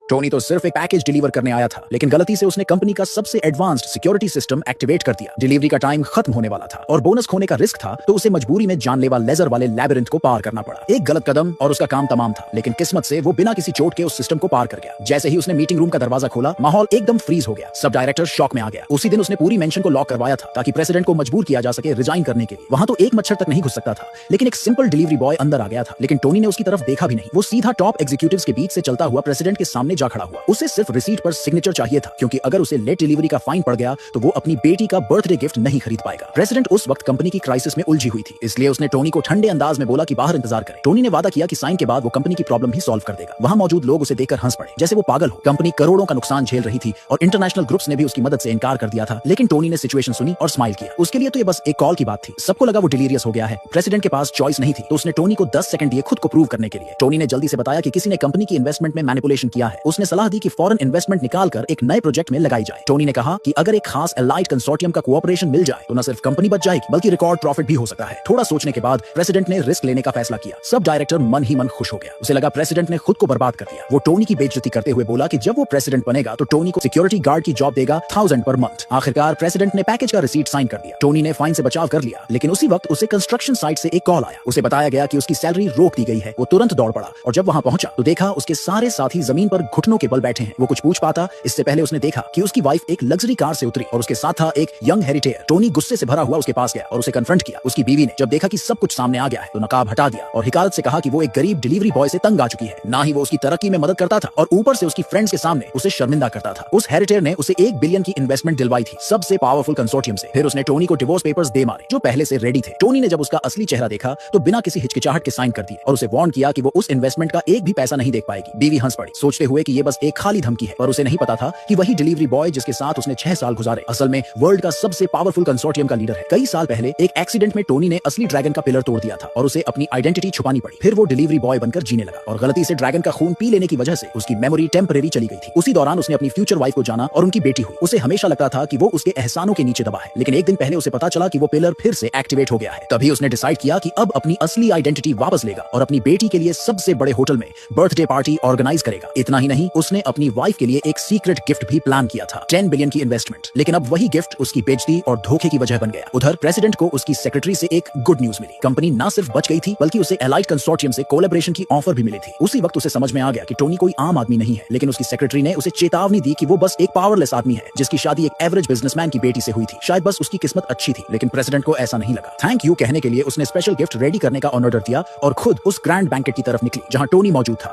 Tony तो सिर्फ एक पैकेज डिलीवर करने आया था, लेकिन गलती से उसने कंपनी का सबसे एडवांस्ड सिक्योरिटी सिस्टम एक्टिवेट कर दिया। डिलीवरी का टाइम खत्म होने वाला था और बोनस खोने का रिस्क था, तो उसे मजबूरी में जानलेवा लेजर वाले लैबिरिंथ को पार करना पड़ा। एक गलत कदम और उसका काम तमाम था, लेकिन किस्मत से वो बिना किसी चोट के उस सिस्टम को पार कर गया। जैसे ही उसने मीटिंग रूम का दरवाजा खोला, माहौल एकदम फ्रीज हो गया। सब डायरेक्टर शॉक में आ गया। उसी दिन उसने पूरी मेंशन को लॉक करवाया था ताकि प्रेसिडेंट को मजबूर किया जा सके रिजाइन करने के लिए। वहां तो एक मच्छर तक नहीं घुस सकता था, लेकिन एक सिंपल डिलीवरी बॉय अंदर आ गया था। लेकिन टोनी ने उसकी तरफ देखा भी नहीं। वो सीधा टॉप एग्जीक्यूटिव्स के बीच से चलता हुआ प्रेसिडेंट के सामने जा खड़ा हुआ। उसे सिर्फ रिसीट पर सिग्नेचर चाहिए था, क्योंकि अगर उसे लेट डिलीवरी का फाइन पड़ गया तो वो अपनी बेटी का बर्थडे गिफ्ट नहीं खरीद पाएगा। प्रेसिडेंट उस वक्त कंपनी की क्राइसिस में उलझी हुई थी, इसलिए उसने टोनी को ठंडे अंदाज में बोला कि बाहर इंतजार करे। टोनी ने वादा किया कि साइन के बाद वो कंपनी की प्रॉब्लम भी सॉल्व कर देगा। वहां मौजूद लोग उसे देखकर हंस पड़े, जैसे वो पागल हो। कंपनी करोड़ों का नुकसान झेल रही थी और इंटरनेशनल ग्रुप्स ने भी उसकी मदद से इनकार कर दिया था, लेकिन टोनी ने सिचुएशन सुनी और स्माइल किया। उसके लिए तो ये बस एक कॉल की बात थी। सबको लगा वो डिलीरियस हो गया है। प्रेसिडेंट के पास चॉइस नहीं थी, तो उसने टोनी को 10 सेकंड दिए खुद को प्रूव करने के लिए। टोनी ने जल्दी से बताया कि किसी ने कंपनी की इन्वेस्टमेंट में मैनिपुलेशन किया है। उसने सलाह दी कि फॉरेन इन्वेस्टमेंट निकालकर एक नए प्रोजेक्ट में लगाई जाए। टोनी ने कहा कि अगर एक खास एलाइड कंसोर्टियम का कोऑपरेशन मिल जाए तो न सिर्फ कंपनी बच जाएगी, बल्कि रिकॉर्ड प्रॉफिट भी हो सकता है। थोड़ा सोचने के बाद प्रेसिडेंट ने रिस्क लेने का फैसला किया। सब डायरेक्टर मन ही मन खुश हो गया। उसे लगा प्रेसिडेंट ने खुद को बर्बाद कर दिया। वो टोनी की बेइज्जती करते हुए बोला कि जब वो प्रेसिडेंट बनेगा तो टोनी को सिक्योरिटी गार्ड की जॉब देगा 1000 पर मंथ। आखिरकार प्रेसिडेंट ने पैकेज का रिसीट साइन कर दिया। टोनी ने फाइन से बचाव कर लिया, लेकिन उसी वक्त उसे कंस्ट्रक्शन साइट से एक कॉल आया। उसे बताया गया कि उसकी सैलरी रोक दी गई है। वो तुरंत दौड़ पड़ा और जब वहां पहुंचा तो देखा उसके सारे साथी जमीन पर घुटनों के बल बैठे हैं। वो कुछ पूछ पाता इससे पहले उसने देखा कि उसकी वाइफ एक लग्जरी कार से उतरी और उसके साथ था एक यंग हेरिटेयर। टोनी गुस्से से भरा हुआ उसके पास गया और उसे कन्फ्रंट किया। उसकी बीवी ने जब देखा कि सब कुछ सामने आ गया है तो नकाब हटा दिया और हिकारत से कहा कि वो एक गरीब डिलीवरी बॉय से तंग आ चुकी है। ना ही वो उसकी तरक्की में मदद करता था और ऊपर से उसकी फ्रेंड्स के सामने उसे शर्मिंदा करता था। उस हेरिटेयर ने उसे 1 बिलियन की इन्वेस्टमेंट दिलवाई थी, सबसे पावरफुल कंसोर्टियम से। फिर उसने टोनी को डिवोर्स पेपर्स दे मारे जो पहले से रेडी थे। टोनी ने जब उसका असली चेहरा देखा तो बिना किसी हिचकिचाहट के साइन कर दिए और उसे वार्न किया कि वो उस इन्वेस्टमेंट का एक भी पैसा नहीं देख पाएगी। बीवी हंस पड़ी, सोचते हुए कि ये बस एक खाली धमकी है, पर उसे नहीं पता था कि वही डिलीवरी बॉय जिसके साथ उसने 6 साल गुजारे असल में वर्ल्ड का सबसे पावरफुल कंसोर्टियम का लीडर है। कई साल पहले एक एक्सीडेंट में टोनी ने असली ड्रैगन का पिलर तोड़ दिया था और उसे अपनी आइडेंटिटी छुपानी पड़ी। फिर वो डिलीवरी बॉय बनकर जीने लगा और गलती से ड्रैगन का खून पी लेने की वजह से उसकी मेमोरी टेम्परेरी चली गई थी। उसी दौरान उसने अपनी फ्यूचर वाइफ को जाना और उनकी बेटी हुई। उसे हमेशा लगता था कि वो उसके एहसानों के नीचे दबा है, लेकिन एक दिन पहले उसे पता चला कि वो पिलर फिर से एक्टिवेट हो गया है। तभी उसने डिसाइड किया कि अब अपनी असली आइडेंटिटी वापस लेगा और अपनी बेटी के लिए सबसे बड़े होटल में बर्थडे पार्टी ऑर्गेनाइज करेगा। इतना ही नहीं, उसने अपनी वाइफ के लिए एक सीक्रेट गिफ्ट भी प्लान किया था, 10 बिलियन की इन्वेस्टमेंट। लेकिन अब वही गिफ्ट उसकी बेइज्जती और धोखे की वजह बन गया। उधर प्रेसिडेंट को उसकी सेक्रेटरी से एक गुड न्यूज मिली। कंपनी ना सिर्फ बच गई थी, बल्कि उसे एलाइड कंसोर्टियम से कोलैबोरेशन की ऑफर भी मिली थी। उसी वक्त उसे समझ में आ गया कि टोनी कोई आम आदमी नहीं है, लेकिन उसकी सेक्रेटरी ने उसे चेतावनी दी कि वो बस एक पावरलेस आदमी है जिसकी शादी एक एवरेज बिजनेसमैन की बेटी से हुई थी। शायद बस उसकी किस्मत अच्छी थी, लेकिन प्रेसिडेंट को ऐसा नहीं लगा। थैंक यू कहने के लिए उसने स्पेशल गिफ्ट रेडी करने का ऑर्डर दिया और खुद उस ग्रैंड बैंकेट की तरफ निकली जहां टोनी मौजूद था।